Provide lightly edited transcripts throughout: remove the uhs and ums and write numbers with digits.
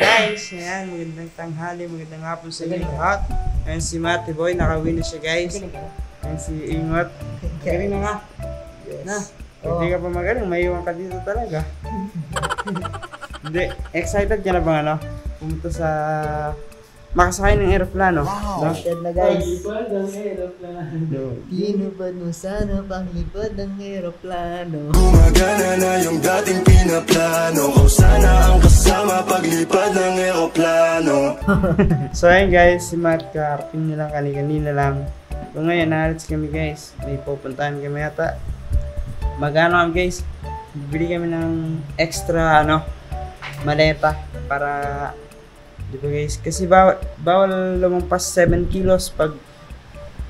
Guys, ayan, magandang tanghali, magandang hapon sa inyo lahat. Ayan si Matty Boy, nakawin na siya guys. Ayan si Ingot. Magaling na nga. Yes. Na, hindi ka pa magaling, maiwan ka dito talaga. Hindi, excited ka na bang ano? Pumunta sa... makasakay ng aeroplano. Wow! Excited na guys. Panglipad ng aeroplano. Tinupad mo sana panglipad ng aeroplano. Gumagana na yung dating pinaplano. Kung sana ang kasama paglipad ng aeroplano. So ayun guys, si Matt karating nilang kanina lang. So ngayon, naalis kami guys. May pupuntahan kami yata. Magano kami guys? Bibili kami ng extra maleta para... Diba guys? Kasi bawal lumampas 7 kilos. Pag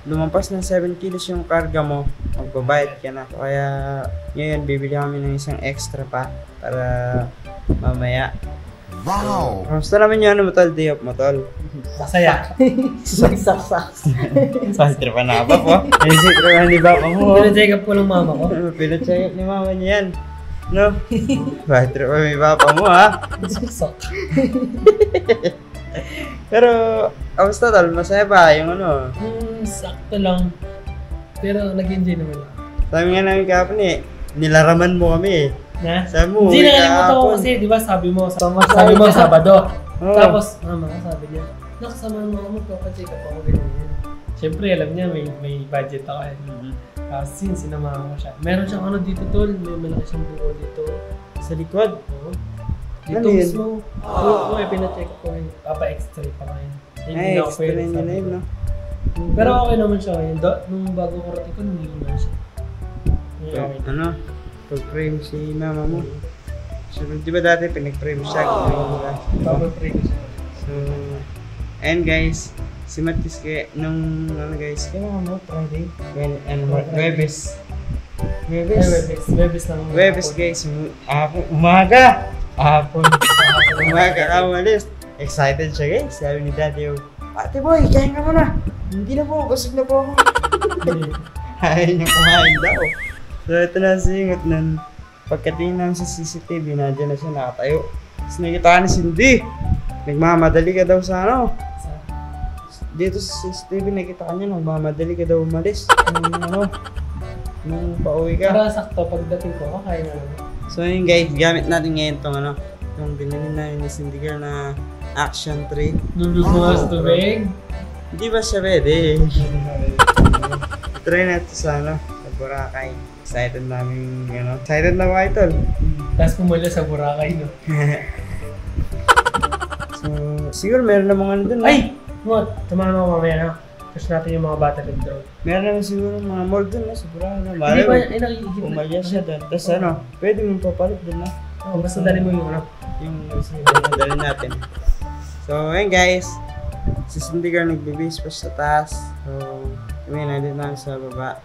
lumampas ng 7 kilos yung karga mo, magbabayad ka na. Kaya ngayon, bibili kami ng isang extra pa para mamaya. Wow! Kamusta naman yung Motol? Day off, Motol? Masaya. Nagsaksak. Sastre pa na ba po? Nagsitra pa ni Bapa mo. Pina-check up po ng mama ko. Pina-check up ni mama niya yan. No? Sastre pa ni Bapa mo ha? Saksak. Pero, kamusta tol? Masaya ba yung Sakto lang. Pero nag-enjoy naman ako. Sabi nga namin kahapon nilaraman mo kami Na? Sabi mo, Hindi nakalimutan ko kasi, di ba sabi mo Sabado. Oh. Tapos, mama, sabi niya, nakasama ng mama mo, papacheck up ako ganyan. Siyempre, alam niya, may budget ako eh. Since sinamahan ko siya. Meron siyang dito tol, may malaki siyang buko dito. Sa likod? Oo. Ano Dito yun? mismo. Oo, pina-check up ko eh. Papa-x-ray pa ngayon. Ay, extra nyo na yun, no? Pero okay naman siya ngayon. Nung bago ko rating ko, nung na siya. Pag-frame si mama mo. So, di ba dati pinag-frame siya? Papa-frame ko siya. So, and guys, si Matis kaya nung guys, kailangan mo Friday? Webes. Webes lang. Webes guys, umaga! Umaga ka umalis. Excited siya guys. Sabi ni Daddy, Ate Boy, kain ka muna. Hindi na po, busog na po ako. Ayaw niya kumain daw. So ito na singot nun. Pagkatingin namin sa CCTV, nandiyan na siya nakatayo. Tapos nakita ka ni Cindy. Nagmamadali ka daw sa dito sa CCTV nakita ka niya, nagmamadali ka daw umalis. Nung pauwi ka. Para sakto, pagdating ko, kakain na lang. So yun guys, gamit natin ngayon itong yung binili namin ni Cindy Girl na Action 3. Lulog sa tubig. Hindi ba siya pwede? Try natin sa sa Boracay. Excited namin, excited na ba ito? Tapos pumula sa Boracay, no? So, siguro meron na mga dun. Ay! Tumahan mo mamaya na. Push natin yung mga bata rin doon. Meron naman siguro mga mall dun sa Boracay. Hindi ba, nakikita. Umalya siya dun. Tapos pwede mong papalit dun na. Basta dali mo yung yung dali natin. So, ayun guys. Si Cindy Girl nagbibis pa sa taas. So, kami nandito namin sa baba.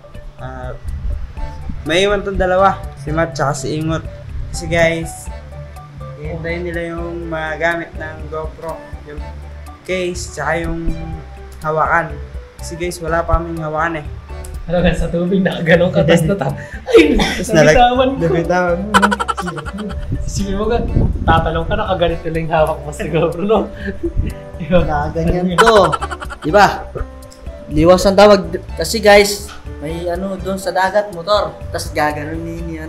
May iwan tong dalawa. Si Matt tsaka si Ingot. Kasi guys, hihintayin nila yung magamit ng GoPro. Yung case tsaka yung hawakan. Kasi guys, wala pa kaming hawakan eh. Ano ka sa tubig, nakaganon ka, tapos ay! Nabitawan ko! Nabitawan mo. Sige mo ka, tatalong ka, nakaganito lang yung hawak mo sa GoPro, no? Nakaganyan to. Diba? Liwas ang tawag. Kasi guys, may doon sa dagat motor. Tapos gaganon ni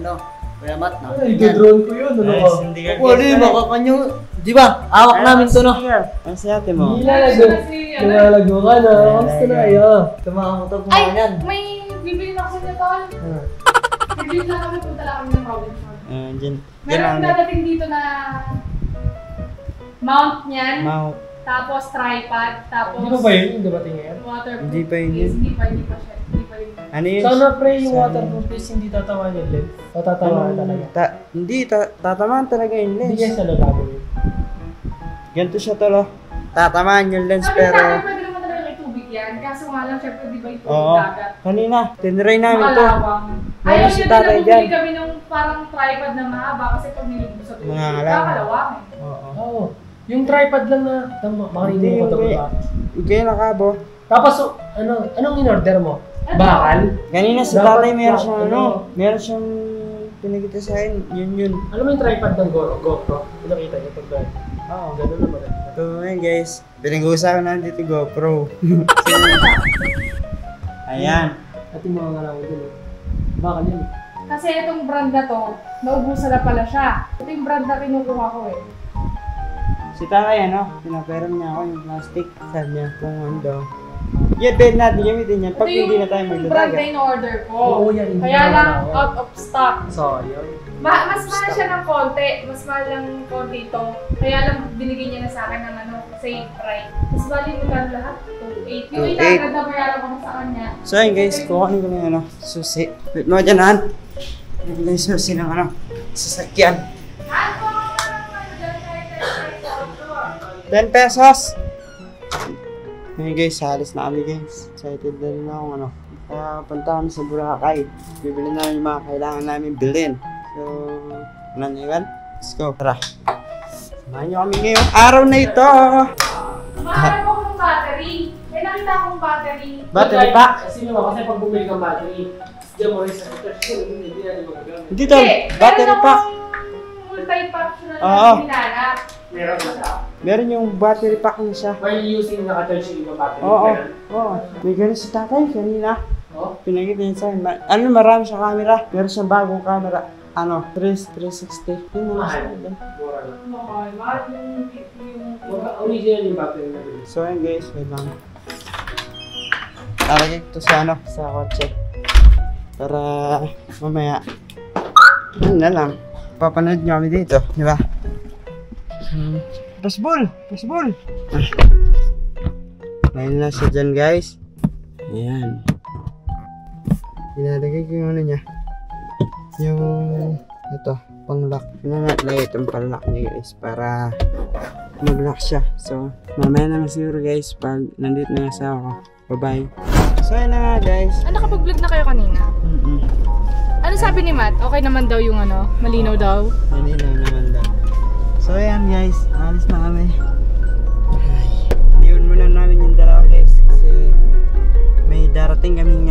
Kuya Matt, Ay, drone ko yun, ano ka? Wala, makakanyo. Diba? Awak namin to, no? Ang si ate mo. Nilalago ka na. Kamusta na yun? Tumakas mo to, Ay, kumain yan. may bibili na ako niya, tol. Bibili na kami, punta lang kami ng Robinson. Diyan Meron dadating dito na mount niyan, tapos tripod, tapos Hindi pa ba yun yung dabating ngayon? waterproof. Hindi pa yun yun. Hindi pa siya. Hindi pa yun. Ano yun? Sana pre, yung waterproof please, hindi tatamaan yung lens. O tatamaan talaga? Hindi, tatamaan talaga yung lens. Hindi yan sa lalabo yun. Ganito siya tolo. Tatamaan yung lens Sabi pero... natin, pwede naman talaga may tubig yan. Kaso nga lang, syempre, di ba yung Oo. dagat? Kanina, tinry namin to. Makalawang. Meron Ayaw si nyo tatay din na dyan. bumili kami ng parang tripod na mahaba kasi pag nilibog sa tubig, Mga kalawang. kakalawang. Oo. Oo. Yung tripod lang na, makarinig mo ko ito ba? Ikay na kabo. Tapos, anong in-order mo? Bakal? Kanina si Dapat tatay meron bakal, siyang meron siyang pinakita sa akin, yun. Ano mo yung tripod ng GoPro? Pinakita niyo pag drive. Oo. Ganun na maganda. So ngayon guys, pinag-uusapan natin dito GoPro. Ayan. At yung mga ngalaman din eh. Bakal yan eh. Kasi itong brand na to, naubusan na pala siya. Ito yung brand na kinukuha ko eh. Si tatay pinaperam niya ako yung plastic. Sabi niya kung ano daw. Yan, pwede natin gamitin yan pag hindi na tayo Ito yung brand na magdadagat. in-order ko. Oo, yan. Hindi Kaya na lang, ako. out of stock. So, yun. Mas mahal siya ng konti. Mas mahal lang konti ito. Kaya lang binigay niya na sa akin ng same price. Mas bali mo lang lahat. 2.8. Yung 2.8. itagad na bayaran ko sa kanya. So ayun guys, kukunin ko na yung susi. Wait mo dyan, Han. Yung yung susi ng sasakyan. 10 pesos! Ngayon guys, halis na kami guys. Excited na rin ako Kaya punta kami sa Boracay. Bibili namin yung mga kailangan namin bilhin. So, ano na yun? Let's go. Tara. Samahan nyo kami ngayong araw na ito. Maharap ako ng battery. May nakita akong battery. Battery pack? Kasi naman, kasi pag bumili kang battery, diyan mo rin sa hindi natin magagamit. Hindi to, battery pack. Multi-pack siya na Oo. hinanap. Meron na siya. Meron yung battery pack na siya. While using naka-charge yung ibang battery. Oo, ganun. oo. May ganun si tatay kanina. Oh? Pinakita niya sa akin. Marami siyang camera. Meron siyang bagong camera. 360. Yun naman sa akin. Mura lang. Mahal yung Original yung battery na bilhin. So ayun guys, wait lang. Lalagay ko sa sa kotse. Para mamaya. Ano na lang. Papanood niyo kami dito, di ba? Pasbol! Pasbol! Ngayon na siya dyan guys. Ayan. Ilalagay ko yung ano niya. Yung ito, pang-lock. Pinangalagay itong pang-lock niya guys para mag-lock siya. So, mamaya naman siguro guys pag nandito na yung asawa ko. Bye-bye. So, yun na nga guys. Nakapag-vlog na kayo kanina? Ano sabi ni Matt? Okay naman daw yung malinaw daw? Malinaw naman daw. So, ayan guys. Alis na kami. Ay, iwan muna namin yung dalawa guys. Kasi may darating kaming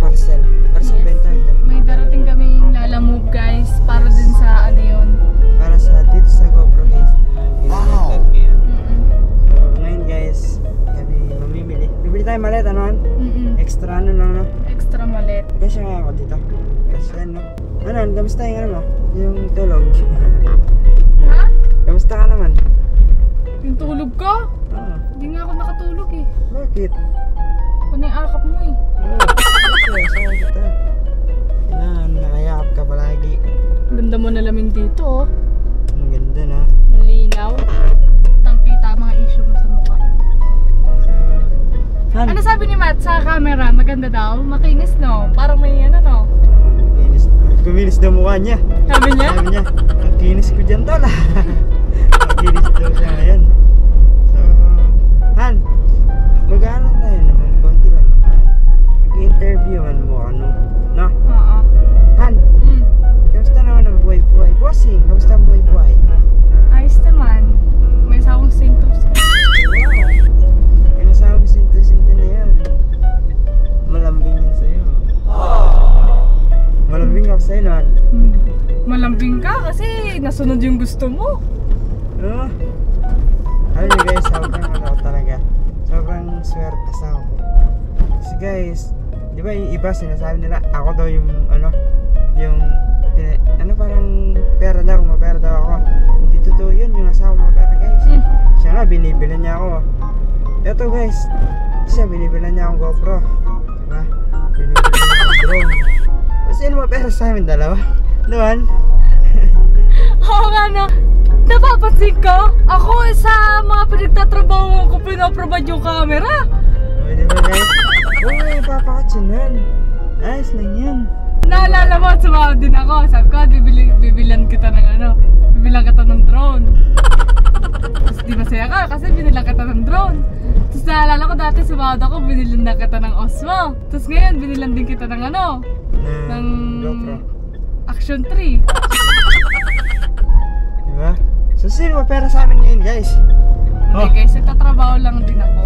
parcel. Parcel benta yung dalawa. May darating kaming lalamove guys para din sa yun. Para sa dito sa GoPro guys. Ginagawa ngayon. So, ngayon guys, kami mamimili. Bibili tayo malit, Extra lang, Extra malit. Kasi kaya ako dito. Kasi kamusta yung mo? Yung tulog. Ha? Kamusta ka naman? Yung tulog ka? Oo. Hindi nga ako nakatulog eh. Bakit? Ano yung akap mo eh? Sawa kita. Kailangan, nakayakap ka palagi. Ganda mo na lamig dito oh. Ang ganda na. Malinaw. Tangkita mga issue mo sa mukha. So, Han, Ano sabi ni Matt sa camera? Maganda daw? Makinis no? Parang may no? kuminis daw mukha niya. Sabi niya? Sabi niya, ang kinis ko dyan tol. Ang kinis daw siya ngayon. So, Han, mag-ano tayo naman. Konti lang naman. Mag-interviewan mo no? Oo. Han, kamusta naman ang buhay-buhay? Bossing, kamusta ang buhay-buhay? Ayos naman. May asawang sintos. Yung asawa mo sinto-sinto na yan. Malambing yan sa'yo. Malambing ako sa'yo, Han. Malambing ka kasi nasunod yung gusto mo. Alam niyo guys, sobrang talaga. Sobrang swerte sa ako. Kasi guys, di ba yung iba sinasabi nila, ako daw yung parang pera daw, mapera daw ako. Hindi totoo yun, yung asawa mo mapera guys. Siya nga, binibilan niya ako. Ito guys, siya binibilan niya akong GoPro. Diba? Binibilan niya akong drone. Sino mapera sa amin dalawa? Doon? Oo nga no. Napapansin ko, ako sa mga pinagtatrabaho ko pinaprovide yung camera. O, diba guys? Oo, papakatsunan. Ayos lang yan. Naalala mo, sumawad din ako. Sabi ko, bibilan kita ng bibilan kita ng drone. Tapos di masaya ka kasi binilan kita ng drone. Tapos naalala ko dati sumawad ako, binilan na kita ng Osmo. Tapos ngayon, binilan din kita ng ng GoPro. Action 3. Diba? So, sino mapera sa amin ngayon guys? Hindi guys, nagtatrabaho lang din ako.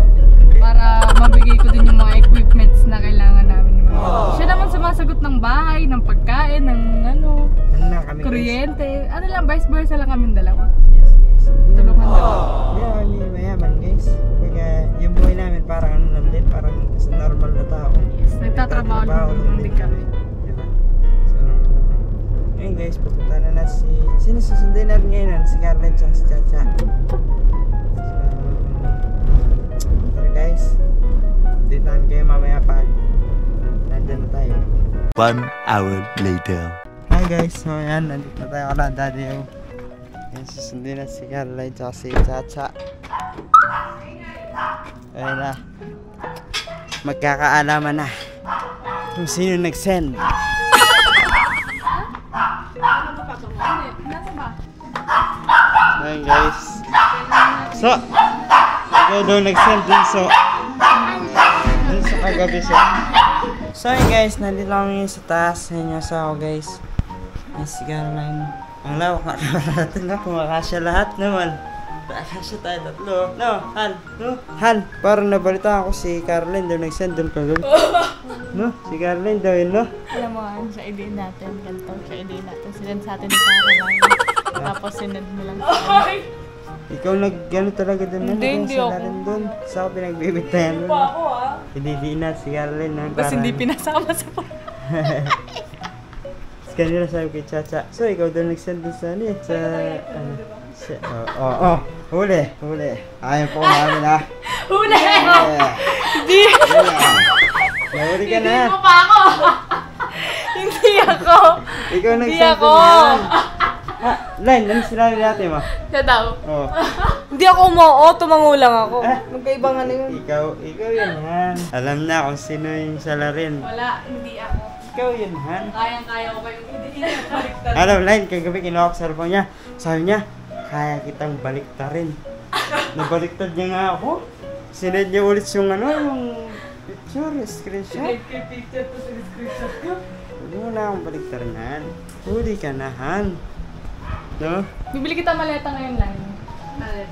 para mabigay ko din yung mga equipments na kailangan namin. Siya naman sumasagot ng bahay, ng pagkain, ng ano, Ano na kami guys? kuryente. Ano lang, vice versa lang kami dalawa. Yes guys. Hindi Tulungan naman lang. Hindi kami mayaman guys. Kaya yung buhay namin parang ano lang din, parang sa normal na tao. Yes, nagtatrabaho lang din kami. Diba? So, ngayon guys, pupunta na natin si... Sino susundin natin ngayon? Si Carlen at si Chacha. So, tara guys. Ditahan kayo mamaya pa. Nandyan na tayo. 1 hour later. Hi guys, so yan, nandito na tayo kala daddy. Yan, susundin na si Carlen at si Chacha. Ayun na. Magkakaalaman na kung sino nag-send. Nasa ba? Ayun guys. So, ikaw daw nag-send dun so. Dun sa kagabi so. So ayun guys, nandito kami sa taas. Ayun yung asawa guys. Ayun si Caroline. Ang lawak nga natin na kumakasya lahat naman. Nakasya tayo tatlo. No, Han. No, Han. Parang nabalita ako si Caroline daw nag-send dun kagabi. No, si Caroline daw yun no. Alam mo, sa idea natin, ganito sa idea natin. Sinend sa atin ni Caroline. Tapos sinend mo lang sa akin. Ikaw nag-gano talaga dun. Hindi ako. Dun. Sa ako pinagbibitayan dun. Pa ako Hindi na si Caroline na. Tapos hindi pinasama sa Kanina sabi kay Chacha. So, ikaw daw nag-send dun sa ano eh. Sa... Huli. Ayaw po namin ha. Huli! Hindi! Nahuli ka na. Hindi mo pa ako! Hindi ako! Ikaw Hindi nag-send ako! dun yan. Line, ano sinabi natin mo? Siya daw. Oh. Hindi ako umoo, tumangulang ako. Magkaibang ano yun. Ikaw yun Han. Alam na kung sino yung salarin. Wala, hindi ako. Ikaw yun Han. Kayang-kaya ko kayo. Hindi baliktad. Alam, Line, kagabi kinuha ko sa cellphone niya. Sabi niya, kaya kitang baliktarin. Nabaliktad niya nga ako. Sinend niya ulit yung ano, yung picture, screenshot. Picture to sa screenshot ko. Huwag mo na akong baliktarin, Han. Huli ka na, Han. No? Bibili kita maleta ngayon, Line.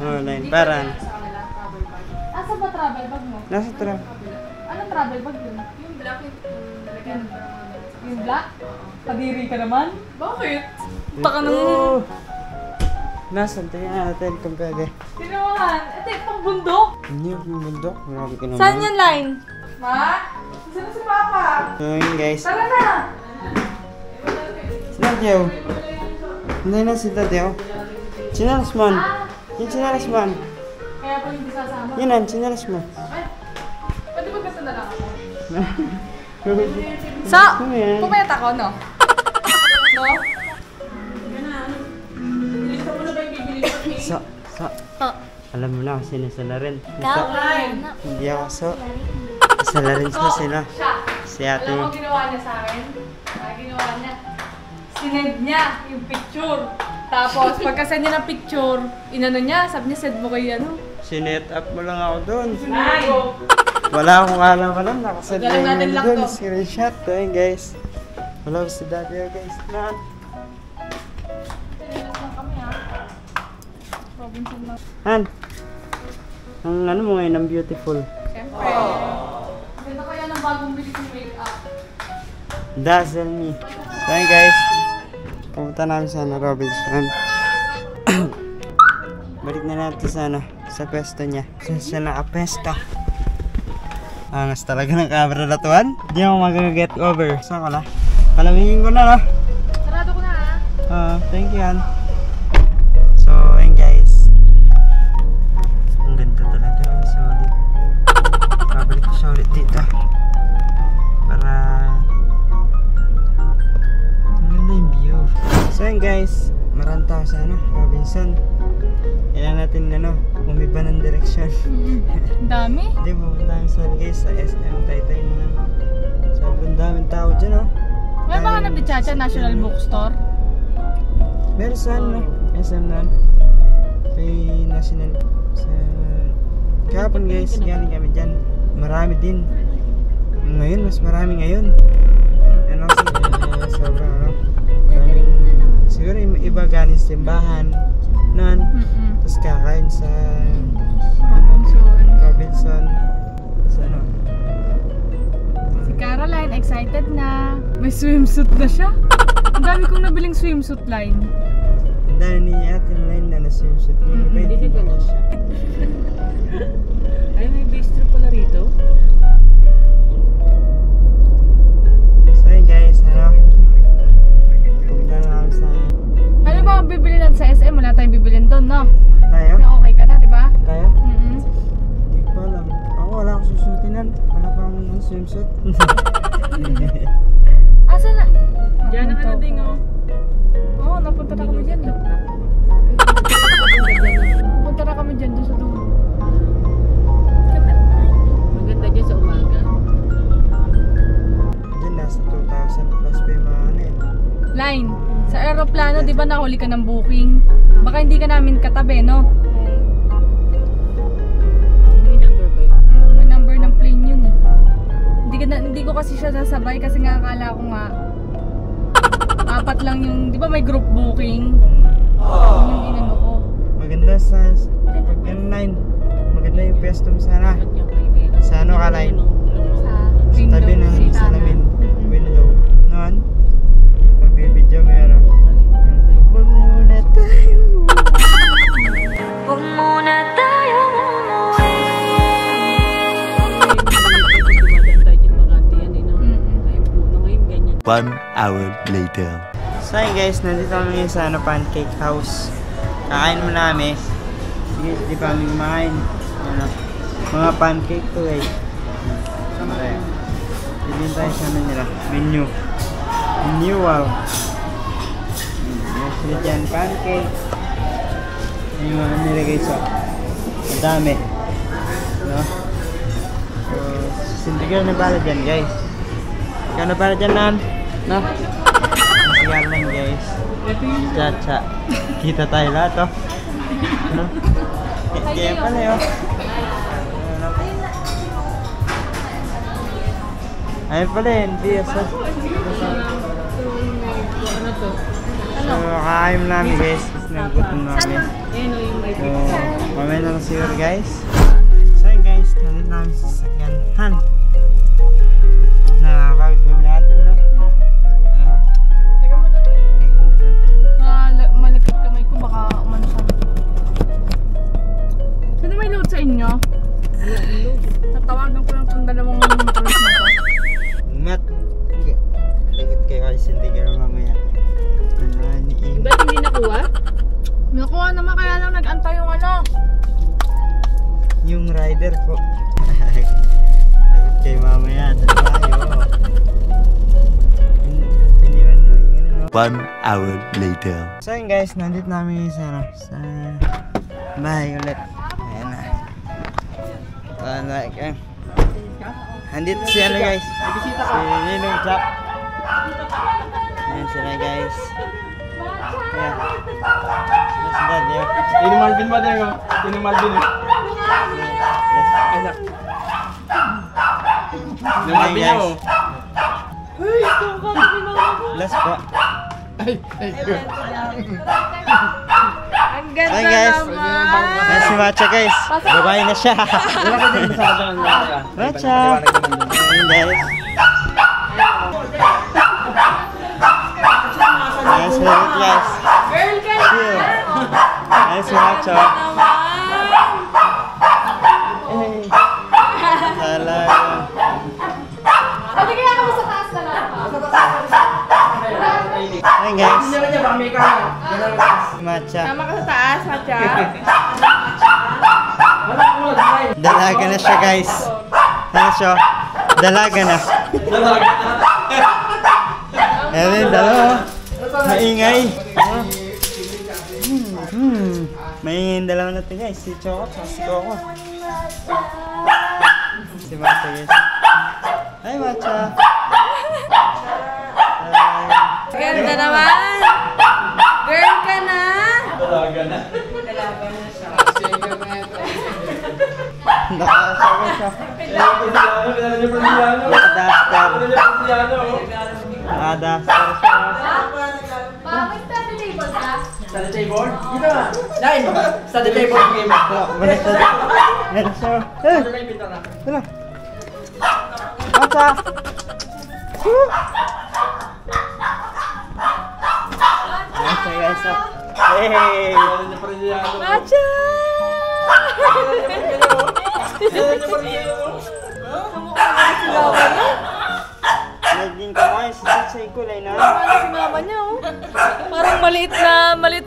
Oh, Line, parang. Sa kanila, travel bag. Asa ba travel bag mo? Nasa tra. Anong travel bag yun? Yung black yung black? Kadiri ka naman? Bakit? Baka nang... Oh. Nasaan? Tingnan natin kung pwede. Tinawahan. Ito yung pang bundok. Hindi yung bundok. Marami ka naman. Saan yan, Line? Ma? Saan si Papa? So yun guys. Tara na! Sinadyaw. Hindi na si Tadyaw. Sinalas man. Yung sinalas man. Kaya pa hindi sasama. Yan ang sinalas man. Ay, pwede ba gasta na lang ako? So, Pumayat ako, no? No? So. Alam mo na kung sino sila rin. Hindi ako so. Sila rin sila. Si Alam mo ate. ginawa niya sa akin? Ginawa niya. Sinend niya yung picture. Tapos pagka-send niya ng picture, inano niya, sabi niya send mo kay ano. Sinet up mo lang ako doon. Ay! Wala akong alam. Nakasend Galing natin lang lang doon. to. Screenshot. Ito yun guys. Wala ko si daddy guys. Na. Relax lang kami ha. Robinson lang. Han. Ang ano mo ngayon, ang beautiful. Siyempre. Ganda kaya ng bagong bili kong make-up. Dazzle me. So yun guys. Pumunta namin sa Robinson. Balik na natin sa sa pwesto niya. Saan siya nakapesto? Angas talaga ng camera na tuwan. Hindi ako mag-get over. Saan ka na? Palamigin ko na no? Sarado ko na ha. Thank you Han. So ayun guys. Ang ganda talaga. Ang solid. Pabalik ko siya ulit dito. Para ang ganda yung view. So ayun guys. Maraming tao sa Robinson. Kailangan natin umiba ng direksyon. Ang dami. Hindi po, ang daming sali guys sa SM Taytay na. Sobrang daming tao dyan May baka na Chacha National Bookstore. Meron sa SM na kay National sa kahapon guys, galing kami dyan. Marami din. Ngayon, mas marami ngayon. Ano kasi sobrang siguro yung iba galing sa simbahan noon. Tapos kakain sa Robinson. Sana. Si Caroline, excited na. May swimsuit na siya. Ang dami kong nabiling swimsuit line. Ang dami ni Ate Line na na-swimsuit niya. Hindi na siya. Ay, may bistro pala rito. So yun guys, punta na kami sa... Ano ba ang bibili natin sa SM? Wala tayong bibilin doon, no? Tayo? Na okay ka na, di ba? Tayo? Mm-hmm. Hindi ko alam. Ako wala akong susuotin. Wala pa akong swimsuit. Asa na? Diyan ang ano ding, oh. Oo, napunta na kami dyan. Napunta na kami dyan doon sa dulo. Maganda dyan sa umaga. Diyan nasa 2,000 plus pa yung mga ano eh. Line, sa aeroplano, di ba nahuli ka ng booking? Baka hindi ka namin katabi, no? May number ba yun? May number ng plane yun eh. Hindi ko kasi siya nasabay kasi nga akala ko nga 4 lang yung, di ba may group booking? Yun yung inano ko. Maganda sa pag online. Maganda yung pwesto mo sana. Sa ano ka line? Sa Sa window tabi ng seat. salamin. Mm-mm. Window. Noon? Magbibidyo meron. Huwag muna tayo. Huwag muna tayong umuwi. Dumadaan tayo dyan Makati yan, eh, no? Mm-mm. Ay, puno ngayon, ganyan. 1 hour later. So yun guys, nandito kami ngayon sa pancake house. Kakain mo namin. Sige, di pa kami kumain. Ano, mga pancake to guys. Okay. Bibigyan tayo sa nila. Menu. Menu, wow. May sila dyan, pancake. Yung mga nilagay sa madami. No? So, sintigal na bala dyan guys. Ikaw na bala dyan, Nan? No? Masigal lang guys. Cha-cha. Kita tayo lahat, oh. Ano? Kaya pala, oh. Ayun pala, hindi. Ano to? So, kakain namin guys. Kasi nagutom namin. Ayun, oh, yung may So, mamaya na lang siguro guys. So yun guys, nalit namin sa sakyanhan. Nakakagod natin, no? Malagkit kamay ko, baka umano siya. Sino may load sa inyo? Natawagan ko lang itong dalawang motoris na to. Mat. Okay. Lagot kayo guys, hindi kayo mamaya. Naniing. Ba't hindi nakuha? Nakuha naman, kaya lang nag-antay yung ano. Yung rider po. Lagot kayo mamaya. Tayo. Hindi man naling ano, no? 1 hour later. So yun guys, nandito namin sa bahay ulit. Ayan na. Nandito si ano guys. Si Ninong Jack. Ayan sila guys. Ayan. Yes, dad, yun. Ini Malvin ba din, oh? Ini Malvin, eh. Anak. Ini Malvin, oh. Last po. Ay, good. Ang ganda Ayan guys. naman. Ayan si Macha guys. Babae na siya. Wala ka din sa kadang Macha. Ayan guys. Ayan si Ruth guys. Girl ka Chill. Ayan si Macha. Hey. Talaga. Pwede kaya kami sa taas na lang. Ayan guys. Macha. Tama ka sa taas, Macha. Dalaga na siya guys. Ano siya? Dalaga na. Ayan yung dalawa. Maingay. Maingay yung dalawa natin guys. Si Choco at si Coco. Si Macha guys. Hi Macha. Ganda naman. Girl ka na. Nakasawa siya. Nakadaster siya. Bakit study table ka? Study table? Dito na! Line! Study table game. Balik na. Ayan siya. Tara. Matcha! Matcha guys, oh. Hey! Matcha! Naging kamay si Chichay kulay na. Ano si mama niya, oh. Parang maliit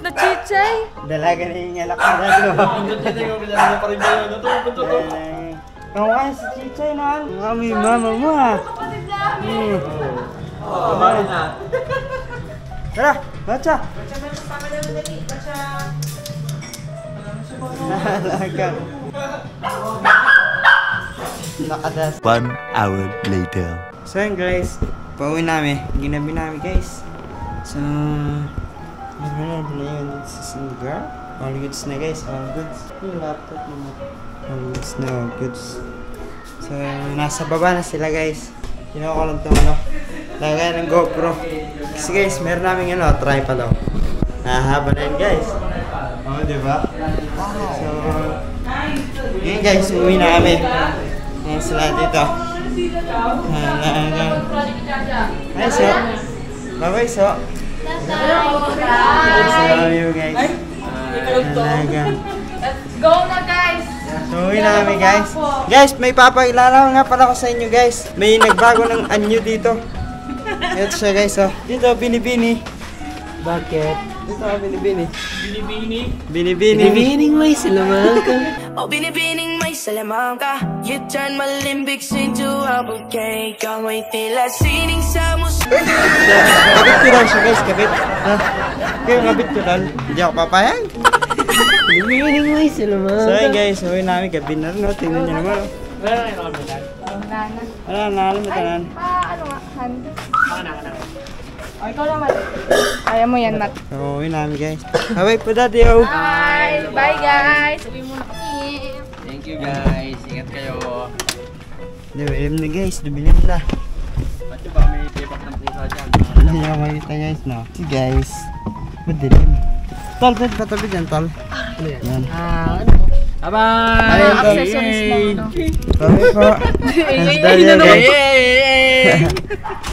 na chichay. Dalaga na yung alak na dito. Kamay si Chichay na. Mami, mama mo ha. Tara, Matcha! Dalaga. Nakadas. 1 hour later. So yun guys, pauwi namin. Ginabi namin guys. So, ano na yun sa Singar. All goods na guys, all goods. Yung laptop naman. All goods na, all goods. So, nasa baba na sila guys. Kinuha ko lang itong ano. Lagay ng GoPro. Kasi guys, meron namin ano, tripod daw. Nahahaba na yun guys. Oo, diba? So, yun guys, uwi na kami. Ngayon sila dito. Hi, so. Bye-bye, so. I love you, guys. Let's go na, guys! So, uwi na kami, guys. Guys, may papakilala nga pala ko sa inyo, guys. May nagbago ng anyo dito. Ito siya, guys, oh. Dito, Binibini. Bakit? Dito, Binibini. Binibini. Binibini. Binibining may salamangka. Oh, binibining may salamangka. You turn my limbics into a bouquet. Kang may tila sining sa muso. Kabit ko lang siya, guys. Kabit. Kaya kabit ko lang. Hindi ako papayag. Binibining may So, salamangka. yun, guys. Uwi namin. Gabi na rin, no? Tingnan nyo naman, oh. Wala na yung kami. Nana. Ano, nakalimutan. Ano nga, hand? O, ikaw naman. Kaya mo yan, Matt. So, uwi namin, guys. Bye-bye po, daddy, oh. Bye! Bye, guys! Uwi muna kami. Thank you guys. Ingat kayo. Dibilim na, guys. Dibilim na. Pati ba may tipak ng pusa dyan? Hindi na makita, guys, no? Si guys. Madilim. Tol, pwede patabi dyan, tol. Ano yan? Yan. Ano? Bye-bye! Ayun, tol. Accessories mo, ano? Bye-bye po. Ay, Daddy, na naman. guys.